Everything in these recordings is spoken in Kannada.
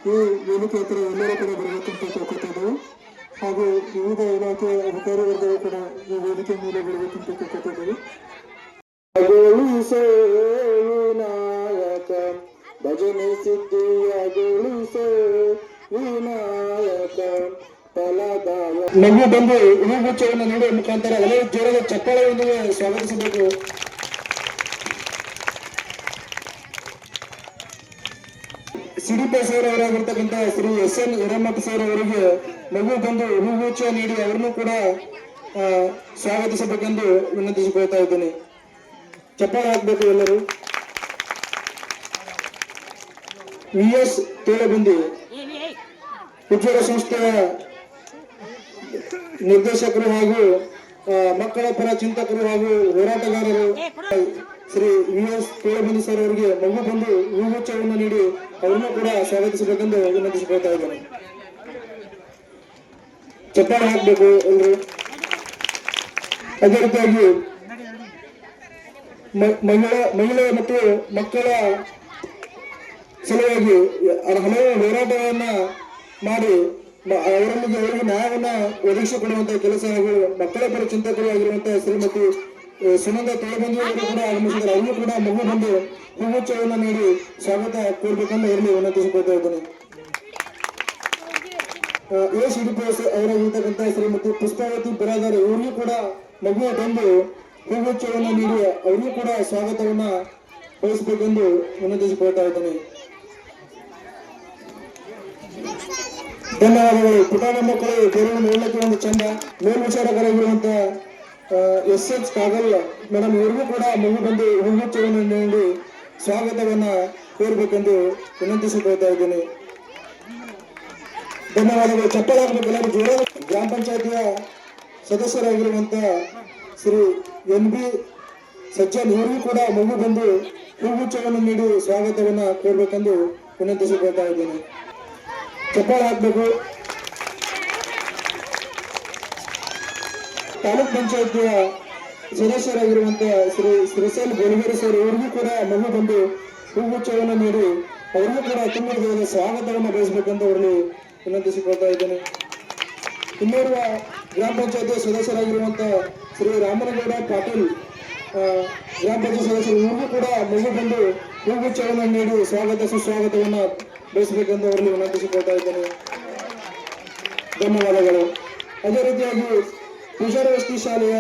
ಈ ವೇದಿಕೆ ಹತ್ರ ಎಲ್ಲರೂ ಕೂಡ ಬರಬೇಕಂತ ಕೇಳ್ಕೊತಿದ್ದೆವು. ಹಾಗೂ ವಿವಿಧ ಇಲಾಖೆ ಅಧಿಕಾರಿ ವರ್ಗಗಳು ಕೂಡ ಈ ವೇದಿಕೆ ಮೇಲೆ ಬರಬೇಕಂತ ಕೇಳ್ಕೊತಿದ್ದೆವು. ವಿನಾಯಕ ಭಜನೆ ಸಿದ್ಧಿಯಗೊಳಿಸೋ ವಿನಾಯಕ ಫಲದಾಯ. ನಗು ಬಂದು ಹೂಗುಚ್ಛವನ್ನು ನೀಡುವ ಮುಖಾಂತರ ಹಲವು ಜೋರದ ಚಪ್ಪಾಳೆಯೊಂದಿಗೆ ಸ್ವಾಗತಿಸಬೇಕು. ಸಿಡಿಪಿ ಸರ್ ಅವರಾಗಿರ್ತಕ್ಕಂಥ ಶ್ರೀ SN ಹಿರೇಮಠ ಸರ್ ಅವರಿಗೆ ನಗು ಬಂದು ಹೂಗುಚ್ಛ ನೀಡಿ ಅವರನ್ನು ಕೂಡ ಸ್ವಾಗತಿಸಬೇಕೆಂದು ವಿನಂತಿಸಿಕೊಳ್ತಾ ಇದ್ದೇನೆ. ಚಪ್ಪಾಳೆ ಹಾಕಬೇಕು ಎಲ್ಲರೂ. VS ತೇಳಬಂದಿ ಉಜ್ವಲ ಸಂಸ್ಥೆಯ ನಿರ್ದೇಶಕರು ಹಾಗೂ ಮಕ್ಕಳ ಪರ ಚಿಂತಕರು ಹಾಗೂ ಹೋರಾಟಗಾರರು ಶ್ರೀ VS ತೇಳಬಂದಿ ಸರ್ ಅವರಿಗೆ ನಗು ಬಂದು ಹೂಗುಚ್ಛವನ್ನು ನೀಡಿ ಅವರನ್ನು ಕೂಡ ಸ್ವಾಗತಿಸಬೇಕೆಂದು ವಿನಂತಿಸಿಕೊಳ್ತಾ ಇದ್ದೇನೆ. ಚಪ್ಪಾಳೆ ಹಾಕಬೇಕು ಎಲ್ಲರೂ. ಅದೇ ರೀತಿಯಾಗಿ ಮಹಿಳೆ ಮತ್ತು ಮಕ್ಕಳ ಸಲುವಾಗಿ ಹಲವು ಹೋರಾಟಗಳನ್ನ ಮಾಡಿ ಅವರಿಗೆ ನ್ಯಾಯವನ್ನ ಒದಗಿಸಿಕೊಡುವಂತಹ ಕೆಲಸ ಹಾಗೂ ಮಕ್ಕಳ ಪರ ಚಿಂತಕರು ಆಗಿರುವಂತಹ ಶ್ರೀಮತಿ ಸುನಂದ ತೇಳಬಂದಿ ಅವರು ಕೂಡ ಆಗಮಿಸಿದ್ದಾರೆ. ಅವರು ಕೂಡ ಮಗು ಬಂದು ಹೂಗುಚ್ಛವನ್ನು ನೀಡಿ ಸ್ವಾಗತ ಕೋರ್ಬೇಕೆಂದು ಅವರಲ್ಲಿ ವಿನಂತಿಸಿಕೊಳ್ತಾ ಇದ್ದೇನೆ. ACDPS ಅವರಾಗಿರ್ತಕ್ಕಂಥ ಶ್ರೀಮತಿ ಪುಷ್ಪಾವತಿ ಬಿರಾದಾರ್ ಇವರಿಗೂ ಕೂಡ ಮಗುವ ತಂದು ಹೂಗುಚ್ಛವನ್ನು ನೀಡಿ ಅವರಿಗೂ ಕೂಡ ಸ್ವಾಗತವನ್ನ ವಹಿಸಬೇಕೆಂದು ವಿನಂತಿಸಿಕೊಳ್ತಾ ಇದ್ದೇನೆ. ಧನ್ಯವಾದಗಳು. ಪುಟಾಣಿ ಮಕ್ಕಳು ಬೇರೆ ನೋಡಲಿಕ್ಕೆ ಒಂದು ಚಂದ ಮೇಲ್ವಿಚಾರಕರಾಗಿರುವಂತಹ SH ಕಾಗಲ್ ಮೇಡಮ್ ಇವರಿಗೂ ಕೂಡ ಮಗು ಬಂದು ಹೂಗುಚ್ಛವನ್ನು ನೀಡಿ ಸ್ವಾಗತವನ್ನ ಕೋರಬೇಕೆಂದು ವಿನಂತಿಸಿಕೊಳ್ತಾ ಇದ್ದೇನೆ. ಧನ್ಯವಾದಗಳು. ಚಪ್ಪಾಳೆ ಹಾಕಬೇಕು ಎಲ್ಲರೂ ಜೋರ. ಗ್ರಾಮ ಪಂಚಾಯತಿಯ ಸದಸ್ಯರಾಗಿರುವಂತಹ ಶ್ರೀ NB ಸಜ್ಜನ್ ಇವರಿಗೂ ಕೂಡ ಮಗು ಬಂದು ಹೂಗುಚ್ಛವನ್ನು ನೀಡಿ ಸ್ವಾಗತವನ್ನ ಕೋರಬೇಕೆಂದು ವಿನಂತಿಸಿಕೊಳ್ತಾ ಇದ್ದೇನೆ. ಚಪ್ಪಾಳೆ ಹಾಕಬೇಕು. ತಾಲೂಕ್ ಪಂಚಾಯತಿಯ ಸದಸ್ಯರಾಗಿರುವಂತಹ ಶ್ರೀ ಶ್ರೀಸಲ್ ಗೋಲ್ಗೇರಿ ಸರ್ ಇವರಿಗೂ ಕೂಡ ಮಗು ಬಂದು ಹೂಗುಚ್ಛವನ್ನು ನೀಡಿ ಅವರಿಗೂ ಕೂಡ ಅತ್ಯುನ್ನತವಾದ ಸ್ವಾಗತವನ್ನು ಬಯಸಬೇಕೆಂದು ಅವರಲ್ಲಿ ವಿನಂತಿಸಿಕೊಳ್ತಾ ಇದ್ದೇನೆ. ಇನ್ನೋರ್ವ ಗ್ರಾಮ ಪಂಚಾಯತಿ ಸದಸ್ಯರಾಗಿರುವಂತಹ ಶ್ರೀ ರಾಮನಗೌಡ ಪಾಟೀಲ್ ಗ್ರಾಮ ಪಂಚಾಯತ್ ಸದಸ್ಯರು ಇವರಿಗೂ ಕೂಡ ಮಗು ಬಂದು ಹೂಗುಚ್ಛವನ್ನು ನೀಡಿ ಸುಸ್ವಾಗತವನ್ನು ಬಯಸಬೇಕೆಂದು ಅವರಲ್ಲಿ ವಿನಂತಿಸಿಕೊಳ್ತಾ ಇದ್ದೇನೆ. ಧನ್ಯವಾದಗಳು. ಅದೇ ರೀತಿಯಾಗಿ ಪೂಜಾರ ವಸತಿ ಶಾಲೆಯ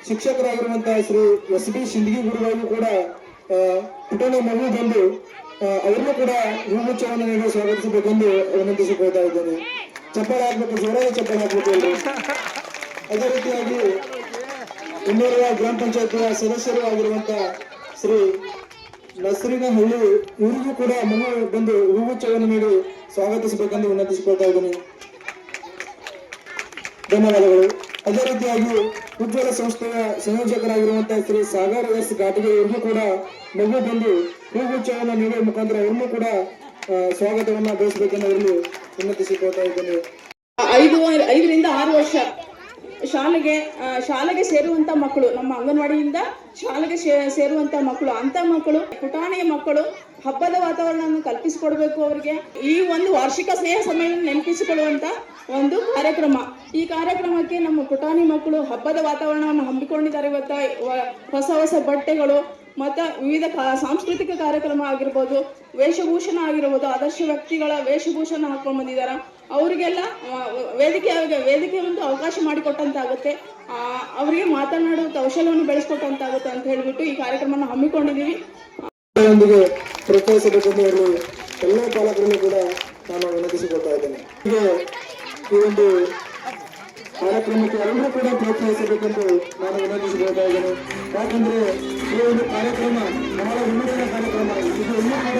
ಶಿಕ್ಷಕರಾಗಿರುವಂತಹ ಶ್ರೀ SB ಶಿಂದಗಿ ಗುರುಗಳಿಗೂ ಕೂಡ ಪುಟಾಣಿ ಮಗು ಬಂದು ಅವರಿಗೂ ಕೂಡ ಹೂಗುಚ್ಛವನ್ನು ನೀಡಿ ಸ್ವಾಗತಿಸಬೇಕೆಂದು ವಿನಂತಿಸಿಕೊಳ್ತಾ ಇದ್ದೇನೆ. ಚಪ್ಪಾಳೆ ಹಾಕ್ಬೇಕು, ಜೋರಾದ ಚಪ್ಪಾಳೆ ಹಾಕ್ಬೇಕು ಎಲ್ಲರೂ. ಅದೇ ರೀತಿಯಾಗಿ ಇನ್ನೋರ್ವ ಗ್ರಾಮ ಪಂಚಾಯತಿಯ ಸದಸ್ಯರು ಆಗಿರುವಂತಹ ಶ್ರೀ ನಸರಿನಹಳ್ಳಿ ಇವರಿಗೂ ಕೂಡ ಮಗು ಬಂದು ಹೂಗುಚ್ಛವನ್ನು ನೀಡಿ ಸ್ವಾಗತಿಸಬೇಕೆಂದು ವಿನಂತಿಸಿಕೊಳ್ತಾ ಇದ್ದೇನೆ. ಧನ್ಯವಾದಗಳು. ಅದೇ ರೀತಿಯಾಗಿ ಉಜ್ವಲ ಸಂಸ್ಥೆಯ ಸಂಯೋಜಕರಾಗಿರುವಂತಹ ಶ್ರೀ ಸಾಗರ್ S ಘಾಟಿಗೆ ಇವರಿಗೂ ಕೂಡ ಮಗು ಬಂದು ಹೂಗುಚ್ಛವನ್ನು ನೀಡುವ ಮುಖಾಂತರ ಅವರನ್ನು ಕೂಡ ಸ್ವಾಗತವನ್ನ ಬಯಸಬೇಕೆಂದು ಅವರಲ್ಲಿ ವಿನಂತಿಸಿಕೊಳ್ತಾ ಇದ್ದೇನೆ. 5ರಿಂದ 6 ವರ್ಷ ಶಾಲೆಗೆ ಸೇರುವಂತ ಮಕ್ಕಳು, ನಮ್ಮ ಅಂಗನವಾಡಿಯಿಂದ ಶಾಲೆಗೆ ಸೇರುವಂತ ಮಕ್ಕಳು, ಅಂತ ಮಕ್ಕಳು, ಪುಟಾಣಿಯ ಮಕ್ಕಳು ಹಬ್ಬದ ವಾತಾವರಣವನ್ನು ಕಲ್ಪಿಸಿಕೊಡ್ಬೇಕು. ಅವರಿಗೆ ಈ ಒಂದು ವಾರ್ಷಿಕ ಸ್ನೇಹ ಸಮ್ಮೇಳನ ನೆನಪಿಸಿಕೊಳ್ಳುವಂತ ಒಂದು ಕಾರ್ಯಕ್ರಮ. ಈ ಕಾರ್ಯಕ್ರಮಕ್ಕೆ ನಮ್ಮ ಪುಟಾಣಿ ಮಕ್ಕಳು ಹಬ್ಬದ ವಾತಾವರಣವನ್ನು ಹಮ್ಮಿಕೊಂಡಿದ್ದಾರೆ. ಇವತ್ತ ಹೊಸ ಬಟ್ಟೆಗಳು ಮತ್ತು ವಿವಿಧ ಸಾಂಸ್ಕೃತಿಕ ಕಾರ್ಯಕ್ರಮ ಆಗಿರ್ಬೋದು, ವೇಷಭೂಷಣ ಆಗಿರ್ಬೋದು, ಆದರ್ಶ ವ್ಯಕ್ತಿಗಳ ವೇಷಭೂಷಣ ಹಾಕೊಂಡು ಬಂದಿದ್ದಾರೆ. ಅವರಿಗೆಲ್ಲ ವೇದಿಕೆ ಒಂದು ಅವಕಾಶ ಮಾಡಿಕೊಟ್ಟಂತಾಗುತ್ತೆ, ಅವರಿಗೆ ಮಾತನಾಡುವ ಕೌಶಲ್ಯವನ್ನು ಬೆಳೆಸ್ಕೊಟ್ಟಂತಾಗುತ್ತೆ ಅಂತ ಹೇಳಿಬಿಟ್ಟು ಈ ಕಾರ್ಯಕ್ರಮವನ್ನು ಹಮ್ಮಿಕೊಂಡಿದ್ದೀವಿ. ಪ್ರೋತ್ಸಾಹಿಸಬೇಕೆಂದು ಅವರು ಎಲ್ಲ ಪಾಲಕರನ್ನು ಕೂಡ ನಾನು ವಿನಂತಿಸಿಕೊಳ್ತಾ ಇದ್ದೇನೆ. ಈ ಒಂದು ಕಾರ್ಯಕ್ರಮಕ್ಕೆ ಎಲ್ಲರೂ ಕೂಡ ಪ್ರೋತ್ಸಾಹಿಸಬೇಕೆಂದು ನಾನು ವಿನಂತಿಸಿಕೊಳ್ತಾ ಇದ್ದೇನೆ. ಯಾಕಂದ್ರೆ ಈ ಒಂದು ಕಾರ್ಯಕ್ರಮ ಬಹಳ ವಿನೂತನ ಕಾರ್ಯಕ್ರಮ. ಇದು ಇನ್ನೂ ಕೂಡ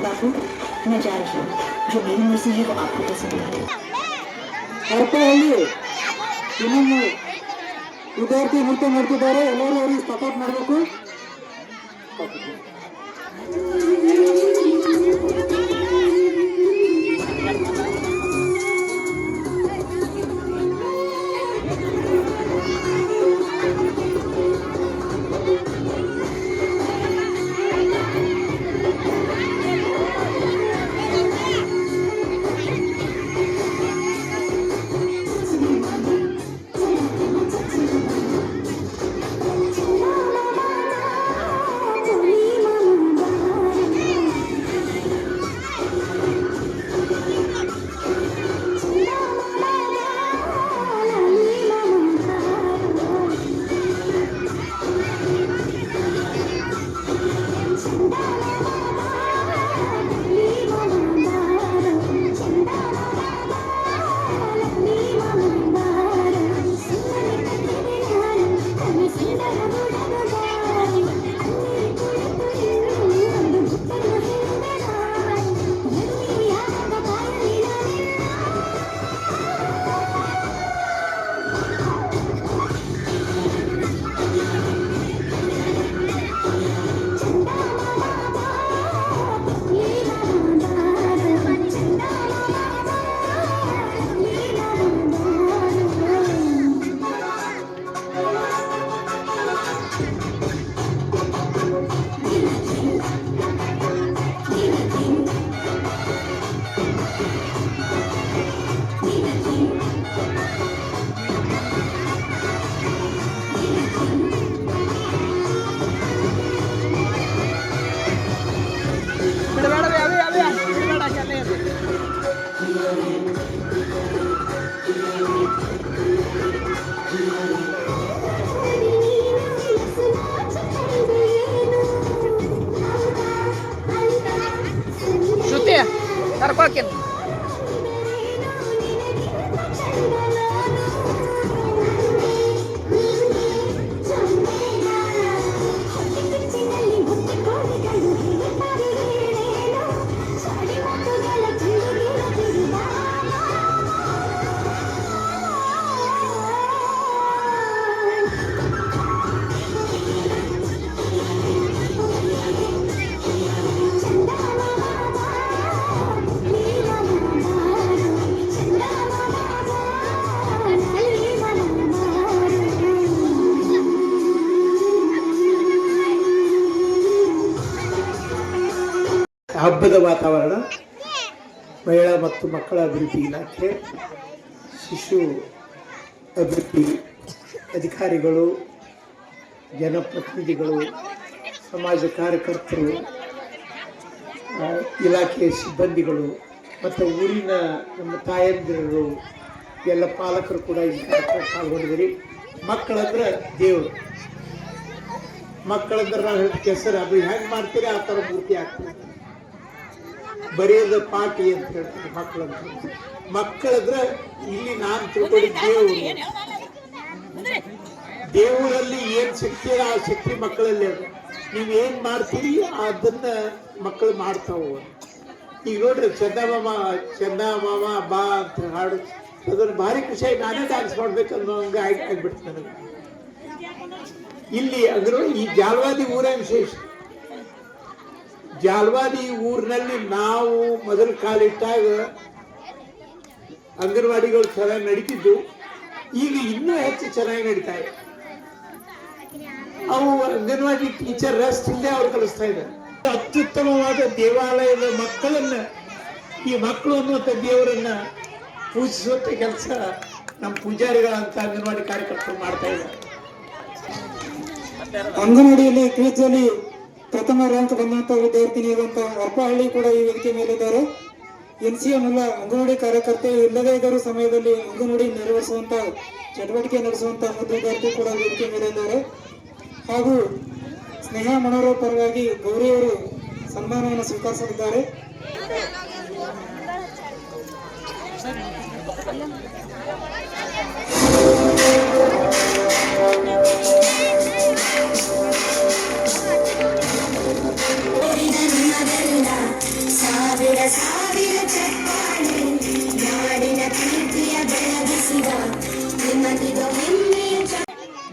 बाबू मैं जा रही हूँ, जो मेरी मर्जी है वो आपको पसंद है। ಅರ್ಥದಲ್ಲಿ ಇನ್ನೊಂದು ವಿದ್ಯಾರ್ಥಿ ನೃತ್ಯ ಮಾಡ್ತಿದ್ದಾರೆ, ಎಲ್ಲರೂ ಅವರಿಗೆ ಸಪೋರ್ಟ್ ಮಾಡಬೇಕು. ಹಬ್ಬದ ವಾತಾವರಣ. ಮಹಿಳಾ ಮತ್ತು ಮಕ್ಕಳ ಅಭಿವೃದ್ಧಿ ಇಲಾಖೆ, ಶಿಶು ಅಭಿವೃದ್ಧಿ ಅಧಿಕಾರಿಗಳು, ಜನಪ್ರತಿನಿಧಿಗಳು, ಸಮಾಜ ಕಾರ್ಯಕರ್ತರು, ಇಲಾಖೆಯ ಸಿಬ್ಬಂದಿಗಳು ಮತ್ತು ಊರಿನ ನಮ್ಮ ತಾಯಂದಿರು ಎಲ್ಲ ಪಾಲಕರು ಕೂಡ ಈ ಕಾರ್ಯಕ್ರಮ ಪಾಲ್ಗೊಂಡಿದ್ದೀರಿ. ಮಕ್ಕಳಂದ್ರೆ ದೇವರು. ಮಕ್ಕಳಂದ್ರೆ ನಾವು ಹೇಳಿದ ಕೆಸರು ಅದು ಹೆಂಗೆ ಮಾಡ್ತೀರಿ ಆ ಥರ ಮೂರ್ತಿ ಆಗ್ತದೆ. ಬರೆಯೋದು ಪಾಟಿ ಅಂತ ಹೇಳ್ತಾರೆ ಮಕ್ಕಳಂದ್ರೆ. ಮಕ್ಕಳಂದ್ರೆ ಇಲ್ಲಿ ನಾನು ತಿಳ್ಕೊಂಡಿದ್ದ ದೇವರಲ್ಲಿ ಏನು ಶಕ್ತಿ ಆ ಶಕ್ತಿ ಮಕ್ಕಳಲ್ಲಿ ಅದ. ನೀವೇನು ಮಾಡ್ತೀರಿ ಅದನ್ನ ಮಕ್ಕಳು ಮಾಡ್ತಾವ. ಈಗ ನೋಡ್ರಿ ಚಂದ ಮಾಮ ಬಾ ಅಂತ ಹಾಡು, ಅದನ್ನು ಭಾರಿ ಖುಷಿಯಾಗಿ ನಾನೇ ಡ್ಯಾನ್ಸ್ ಮಾಡ್ಬೇಕನ್ನೋ ಹಂಗೆ ಆಗ್ಬಿಡ್ತು ನನಗೆ. ಇಲ್ಲಿ ಅಂದ್ರೆ ಈ ಜಾಲ್ವಾದಿ ಊರೇ ವಿಶೇಷ. ಜಾಲ್ವಾದಿ ಊರಿನಲ್ಲಿ ನಾವು ಮೊದಲು ಕಾಲಿಟ್ಟಾಗ ಅಂಗನವಾಡಿಗಳು ಚೆನ್ನಾಗಿ ನಡೀತಿದ್ದು, ಈಗ ಇನ್ನೂ ಹೆಚ್ಚು ಚೆನ್ನಾಗಿ ನಡೀತಾ ಇದೆ. ಅವು ಅಂಗನವಾಡಿ ಟೀಚರ್ ರೆಸ್ಟ್ ಇಲ್ಲದೆ ಅವ್ರು ಕಲಿಸ್ತಾ ಇದ್ದಾರೆ. ಅತ್ಯುತ್ತಮವಾದ ದೇವಾಲಯದ ಮಕ್ಕಳನ್ನ, ಈ ಮಕ್ಕಳು ಅನ್ನುವಂಥ ದೇವರನ್ನ ಪೂಜಿಸುವಂಥ ಕೆಲಸ ನಮ್ಮ ಪೂಜಾರಿಗಳಂತ ಅಂಗನವಾಡಿ ಕಾರ್ಯಕರ್ತರು ಮಾಡ್ತಾ ಇದ್ದಾರೆ. ಅಂಗನವಾಡಿಯಲ್ಲಿ ಕ್ವಿಜ್ನಲ್ಲಿ ಪ್ರಥಮ ರ್ಯಾಂಕ್ ಬಂದಂತ ವಿದ್ಯಾರ್ಥಿನಿಯಾದಂಥ ಅರ್ಪಹಳ್ಳಿ ಕೂಡ ಈ ವೇದಿಕೆ ಮೇಲಿದ್ದಾರೆ. NCM ಅಂಗನವಾಡಿ ಕಾರ್ಯಕರ್ತೆ ಇಲ್ಲದೇ ಇದ್ದರೂ ಸಮಯದಲ್ಲಿ ಅಂಗನವಾಡಿ ನಿರ್ವಹಿಸುವಂತ ಚಟುವಟಿಕೆ ನಡೆಸುವಂತ ವಿದ್ಯಾರ್ಥಿ ಕೂಡ ವೇದಿಕೆ ಮೇಲಿದ್ದಾರೆ. ಹಾಗೂ ಸ್ನೇಹ ಮನೋರ ಪರವಾಗಿ ಗೌರಿಯವರು ಸನ್ಮಾನವನ್ನು ಸ್ವೀಕರಿಸಲಿದ್ದಾರೆ.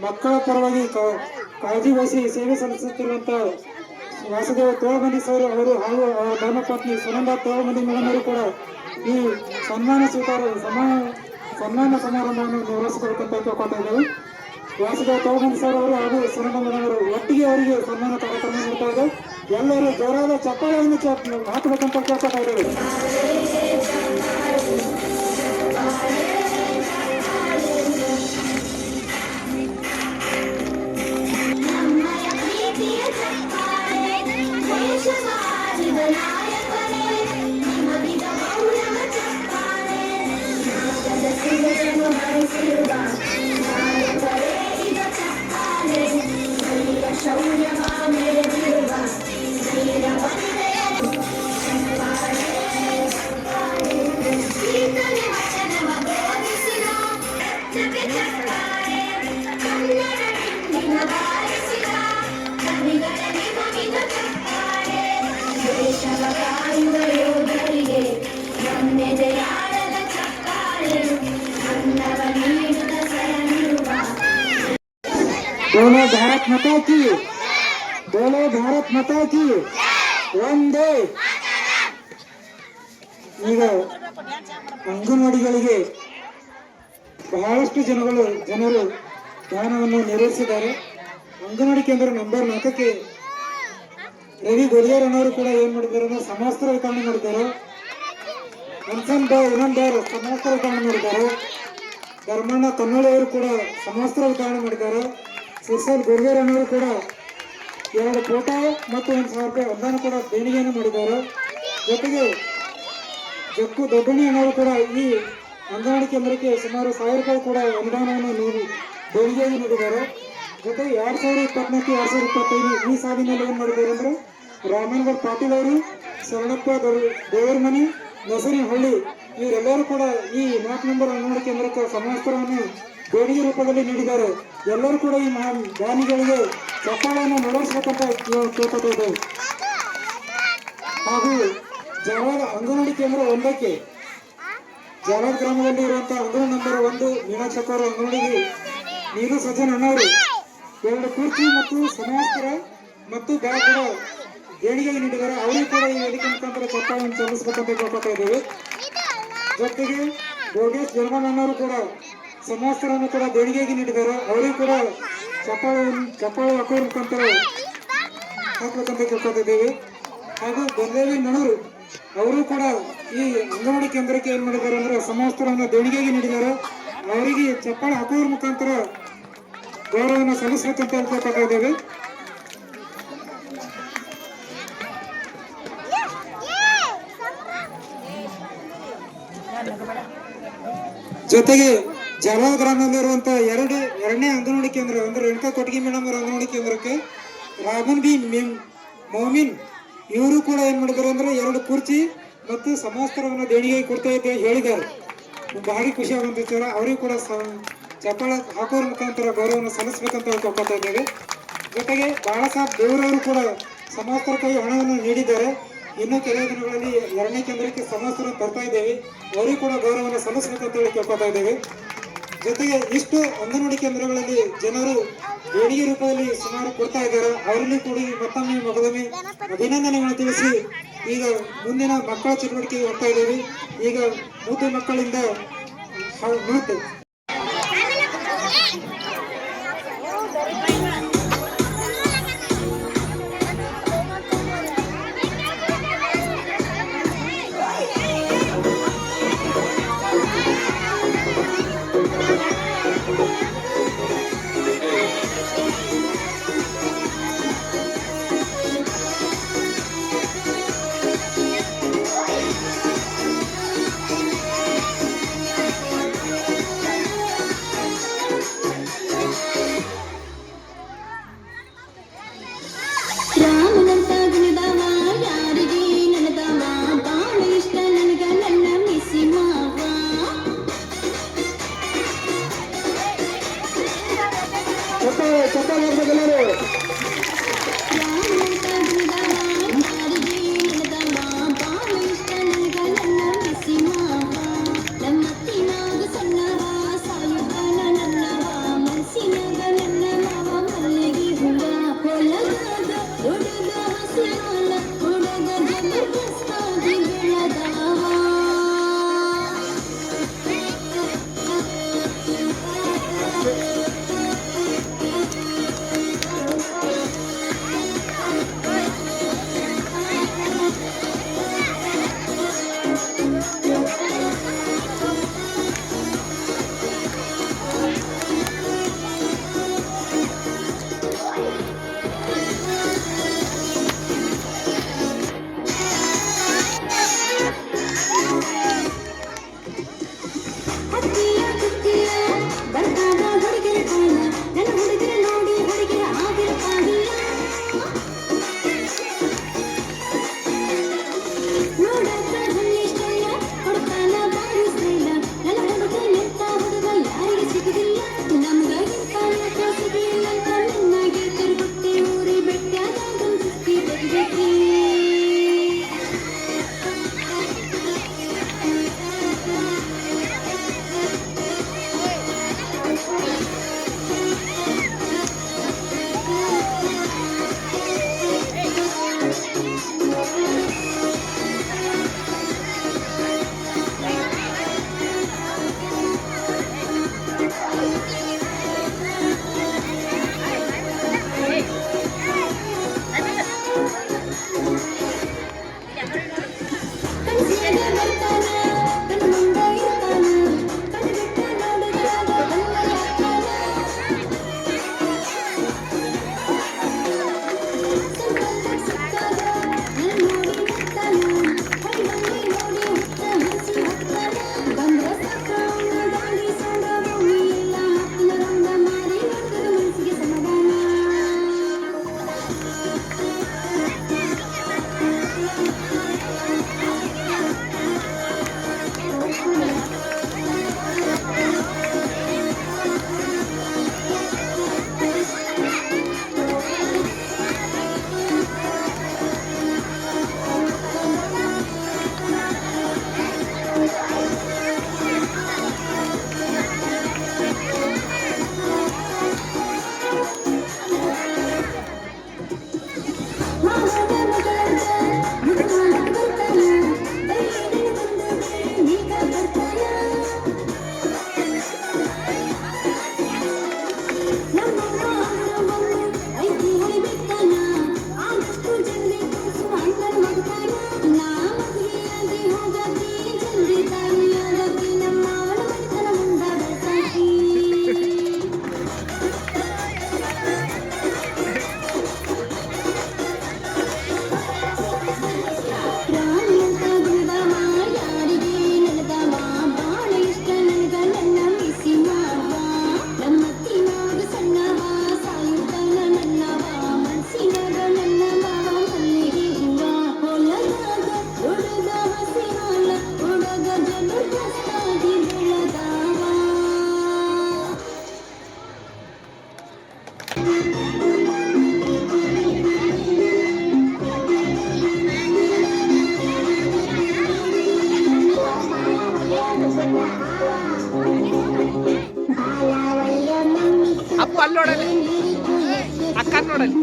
ಮಕ್ಕಳ ಪರವಾಗಿ ಕಾಳಜಿ ವಹಿಸಿ ಸೇವೆ ಸಲ್ಲಿಸುತ್ತಿರುವಂತ ವಾಸುದೇವ ತೋಳಮಂದಿ ಸರ್ ಅವರು ಹಾಗೂ ಅವರ ಧರ್ಮಪತ್ನಿ ಸುನಂದಾ ತೋಳಮಂದಿ ಮೇಡಮ್ ಅವರು ಕೂಡ ಈ ಸನ್ಮಾನ ಸಮಾರಂಭವನ್ನು ನಿರ್ವಹಿಸಬೇಕಂತ ಕೇಳ್ಕೊತಾ ಇದ್ದೇವೆ. ವಾಸುದೇವ ತೋಳಮಂದಿ ಸರ್ ಅವರು ಹಾಗೂ ಸುನಂದಾ ಮೇಡಮ್ ಅವರು ಒಟ್ಟಿಗೆ ಅವರಿಗೆ ಸನ್ಮಾನ ಕಾರ್ಯಕ್ರಮ ನೀಡ್ತಾ ಇದೆ. ಎಲ್ಲರೂ ಜೋರಾದ ಚಪ್ಪಾಳೆಯನ್ನು ಹಾಕಬೇಕಂತ ಕೇಳ್ಕೊತಾ ಇದ್ದೇವೆ. बोलो भारत माता की, बोलो भारत माता की, ಒಂದೇ. ಈಗ ಅಂಗನವಾಡಿಗಳಿಗೆ ಬಹಳಷ್ಟು ಜನರು ದಾನವನ್ನು ನಿರ್ವಹಿಸಿದ್ದಾರೆ. ಅಂಗನವಾಡಿ ಕೇಂದ್ರ ನಂಬರ್ 4ಕ್ಕೆ ರವಿ ಗೊರಿಯರ್ ಅನ್ನೋರು ಕೂಡ ಏನ್ ಮಾಡಿದ್ದಾರೆ ಅಂದ್ರೆ ಸಮವಸ್ತ್ರ ವಿತರಣೆ ಮಾಡಿದ್ದಾರೆ. ಇನ್ನೊಂದವರು ಸಮವಸ್ತ್ರ ವಿತರಣೆ ಮಾಡಿದ್ದಾರೆ. ಧರ್ಮಣ್ಣ ಕನ್ನೋಳಿ ಅವರು ಕೂಡ ಸಮವಸ್ತ್ರ ವಿತರಣೆ ಮಾಡಿದ್ದಾರೆ. ಸಿರ್ಸಲ್ ಗೊರಿಯರ್ ಅನ್ನೋರು ಕೂಡ 2 ಫೋಟೋ ಮತ್ತು 1,000 ರೂಪಾಯಿ ಅನುದಾನ ಕೂಡ ದೇಣಿಗೆಯನ್ನು ಮಾಡಿದ್ದಾರೆ. ಜೊತೆಗೆ ಜಕ್ಕು ದೊಡ್ಡಣಿ ಅನ್ನೋರು ಕೂಡ ಈ ಅಂಗನವಾಡಿ ಕೇಂದ್ರಕ್ಕೆ ಸುಮಾರು 1,000 ರೂಪಾಯಿ ಕೂಡ ಅನುದಾನವನ್ನು ದೇಣಿಗೆಯಾಗಿ ನೀಡಿದ್ದಾರೆ. ಜೊತೆಗೆ 2024-2025 ಈ ಸಾಲಿನಲ್ಲಿ ಏನ್ ಮಾಡಿದ್ದಾರೆ ಅಂದ್ರೆ ರಾಮನಗೌಡ ಪಾಟೀಲ್ ಅವರು, ಶರಣಪ್ಪ ದೇವರಮನಿ, ನಸರಿಹಳ್ಳಿ ಇವರೆಲ್ಲರೂ ಕೂಡ ಈ 4 ನಂಬರ್ ಅಂಗನವಾಡಿ ಕೇಂದ್ರಕ್ಕೆ ಸಮವಸ್ತ್ರವನ್ನು ದೇಣಿಗೆ ರೂಪದಲ್ಲಿ ನೀಡಿದ್ದಾರೆ. ಎಲ್ಲರೂ ಕೂಡ ಈ ದಾನಿಗಳಿಗೆ ಚಪ್ಪಾಳೆಯನ್ನು ನಡೆಸಬೇಕಂತ ಕೇಳ್ಕೊತಾ ಇದ್ದೇವೆ. ಹಾಗೂ ಜವಾದ ಅಂಗನವಾಡಿ ಕೇಂದ್ರ 1ಕ್ಕೆ ಜವಾದ ಗ್ರಾಮದಲ್ಲಿ ಇರುವಂತಹ ಅಂಗನವಾಡಿ ನಂಬರ್ 1 ಮೀನಾಕ್ಷಿ ಅವರು ಅಂಗನವಾಡಿಗೆ ನೀರು ಸಜ್ಜನ್ ಅಣ್ಣವರು 2 ಕುರ್ಚಿ ಮತ್ತು ಸಮವಸ್ತ್ರ ಮತ್ತು ಬ್ಯಾಗ್ ಕೂಡ ದೇಣಿಗೆ ನೀಡಿದ್ದಾರೆ. ಅವರಿಗೂ ಕೂಡ ಈ ವೇದಿಕೆ ಮುಖಾಂತರ ಚಪ್ಪಾಳೆಯನ್ನು ಸಲ್ಲಿಸಬೇಕಂತ ಕೇಳ್ಕೊತಾ ಇದ್ದೇವೆ. ಜೊತೆಗೆ ಯೋಗೇಶ್ ಜರ್ಮನ್ ಅನ್ನೋರು ಕೂಡ ಸಮವಸ್ತ್ರವನ್ನು ಕೂಡ ದೇಣಿಗೆಗೆ ನೀಡಿದ್ದಾರೆ. ಅವರಿಗೂ ಕೂಡ ಚಪ್ಪಾಳೆ ಹಾಕುವ ಮುಖಾಂತರ ಹಾಕ್ಬೇಕಂತ ಕೇಳ್ಕೊತಿದ್ದೇವೆ. ಹಾಗೂ ಬೆಂಗಳೂರು ನಣೂರು ಅವರು ಕೂಡ ಈ ಅಂಗನವಾಡಿ ಕೇಂದ್ರಕ್ಕೆ ಏನ್ ಮಾಡಿದ್ದಾರೆ ಅಂದ್ರೆ ಸಮವಸ್ತ್ರವನ್ನು ದೇಣಿಗೆಗೆ ನೀಡಿದ್ದಾರೆ. ಅವರಿಗೆ ಚಪ್ಪಾಳೆ ಹಾಕುವ ಮುಖಾಂತರ ಗೌರವವನ್ನು ಸಲ್ಲಿಸಬೇಕಂತ ಹೇಳ್ಕೊಳ್ತಾ ಇದ್ದೇವೆ. ಜೊತೆಗೆ ಜಲವಾದ ಗ್ರಾಮದಲ್ಲಿರುವಂತಹ ಎರಡನೇ ಅಂಗನವಾಡಿ ಕೇಂದ್ರ ಅಂದ್ರೆ ರೇಣುಕಾ ಕೊಟ್ಟಿಗೆ ಮೇಡಮ್ ಅವರ ಅಂಗನವಾಡಿ ಕೇಂದ್ರಕ್ಕೆ ರಾಮನ್ ಬಿ ಮೋಮಿನ್ ಇವರು ಕೂಡ ಏನ್ ಮಾಡಿದ್ದಾರೆ ಅಂದ್ರೆ 2 ಕುರ್ಚಿ ಮತ್ತು ಸಮವಸ್ತ್ರವನ್ನು ದೇಣಿಗೆ ಕೊಡ್ತಾ ಇದ್ದೇವೆ ಹೇಳಿದ್ದಾರೆ. ಭಾರಿ ಖುಷಿ ಆಗುವಂತ ವಿಚಾರ. ಅವರಿಗೂ ಕೂಡ ಚಪ್ಪಾಳ ಹಾಕುವ ಮುಖಾಂತರ ಗೌರವವನ್ನು ಸಲ್ಲಿಸಬೇಕಂತ ಹೇಳ್ಕೊಳ್ತಾ ಇದ್ದೇವೆ. ಜೊತೆಗೆ ಬಾಳಾ ಸಾಹೇಬ್ ದೇವರವರು ಕೂಡ ಸಮವಸ್ತ್ರಕ್ಕಾಗಿ ಹಣವನ್ನು ನೀಡಿದ್ದಾರೆ. ಇನ್ನು ಕೆಲವು ದಿನಗಳಲ್ಲಿ 2ನೇ ಕೇಂದ್ರಕ್ಕೆ ಸಮವಸ್ತ್ರ ತರ್ತಾ ಇದ್ದೇವೆ. ಅವರಿಗೂ ಕೂಡ ಗೌರವವನ್ನು ಸಲ್ಲಿಸಬೇಕಂತ ಹೇಳಿ ಕೇಳ್ಕೊತಾ ಇದ್ದೇವೆ. ಜೊತೆಗೆ ಇಷ್ಟು ಅಂಗನವಾಡಿ ಕೇಂದ್ರಗಳಲ್ಲಿ ಜನರು ದೇಣಿಗೆ ರೂಪದಲ್ಲಿ ಸುಮಾರು ಕೊಡ್ತಾ ಇದ್ದಾರೆ. ಅವರಲ್ಲಿ ಕೂಡ ಮತ್ತೊಮ್ಮೆ ಮಗದೊಮ್ಮೆ ಅಭಿನಂದನೆಗಳನ್ನು ತಿಳಿಸಿ ಈಗ ಮುಂದಿನ ಮಕ್ಕಳ ಚಟುವಟಿಕೆಗೆ ಹೋಗ್ತಾ ಇದ್ದೇವೆ. ಈಗ ಮುದ್ದು ಮಕ್ಕಳಿಂದ ನೃತ್ಯ ರಾಮನಂತ ಗುಣದವ ಯಾರಿಗೆ ನನದವ ಬಾಳ ಇಷ್ಟ ನನಗ ನನ್ನ ಮಿಸಿ ಮಾವ ಚಪ್ಪಾಳೆ ಎಲ್ಲರೂ ರಾಮನಂತ ಗುಣದವ ಯಾರಿಗೆ ನನದವ ಬಾಳ ಇಷ್ಟ ನನಗ ನನ್ನ ಮಿಸಿ ಮಾವ ನಮ್ಮತ್ತಿನಾಗ ಸಣ್ಣವ ಸಾಯುತ್ತಾನ ನನ್ನವ ಮನಸ್ಸಿನಾಗ ನನ್ನ ಮಾವ ಮಲ್ಲಿಗೆ ಹೂವ ಹೊಲದಾಗ ಹುಡುಗ ಹಸಿರಲ್ಲ ಹುಡುಗ ಜಬರ್ದಸ್ತಾಗಿ ಬೆಳೆದವ ಅಪ್ಪು ಅಲ್ಲಿ ನೋಡಲಿ, ಅಕ್ಕ ನೋಡಲಿ.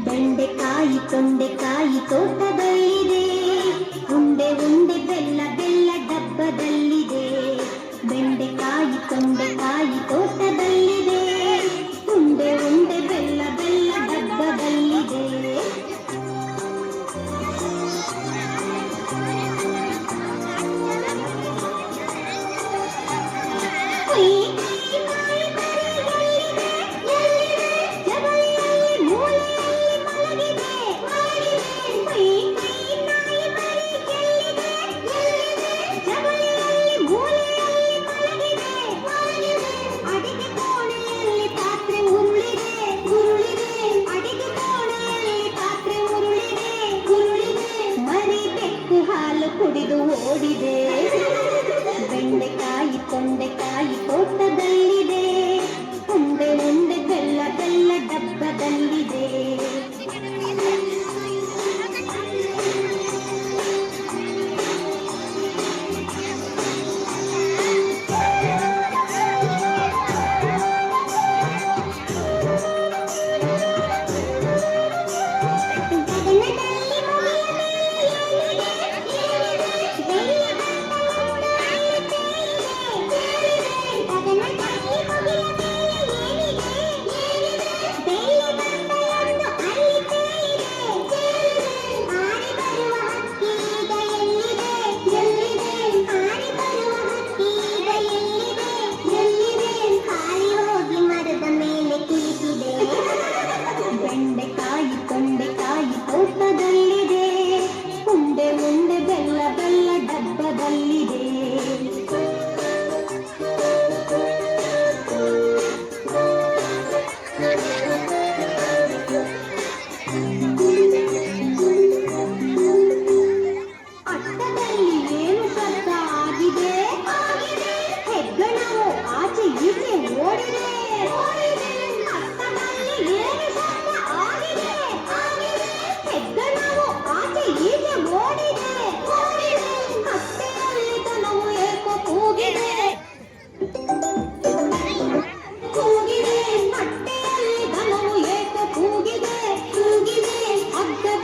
ಬೆಂಡೆಕಾಯಿ ತೊಂಡೆಕಾಯಿ ತೋಟದಲ್ಲಿದೆ, ಉಂಡೆ ಉಂಡೆ ಬೆಲ್ಲ ಬೆಲ್ಲ ಡಬ್ಬದಲ್ಲಿದೆ. ಬೆಂಡೆಕಾಯಿ ತೊಂಡೆಕಾಯಿ ತೋಟದಲ್ಲಿದೆ, ಉಂಡೆ ಉಂಡೆ ಬೆಲ್ಲ ಬೆಲ್ಲ ಡಬ್ಬದಲ್ಲಿದೆ. ಹಾಲು ಕುಡಿದು ಓಡಿದೆ. ಬೆಂಡೆಕಾಯಿ ತೊಂಡೆಕಾಯಿ ತೋಟದಲ್ಲಿದೆ, ಉಂಡೆ ಉಂಡೆ ಬೆಲ್ಲ ಬೆಲ್ಲ ಡಬ್ಬದಲ್ಲಿದೆ.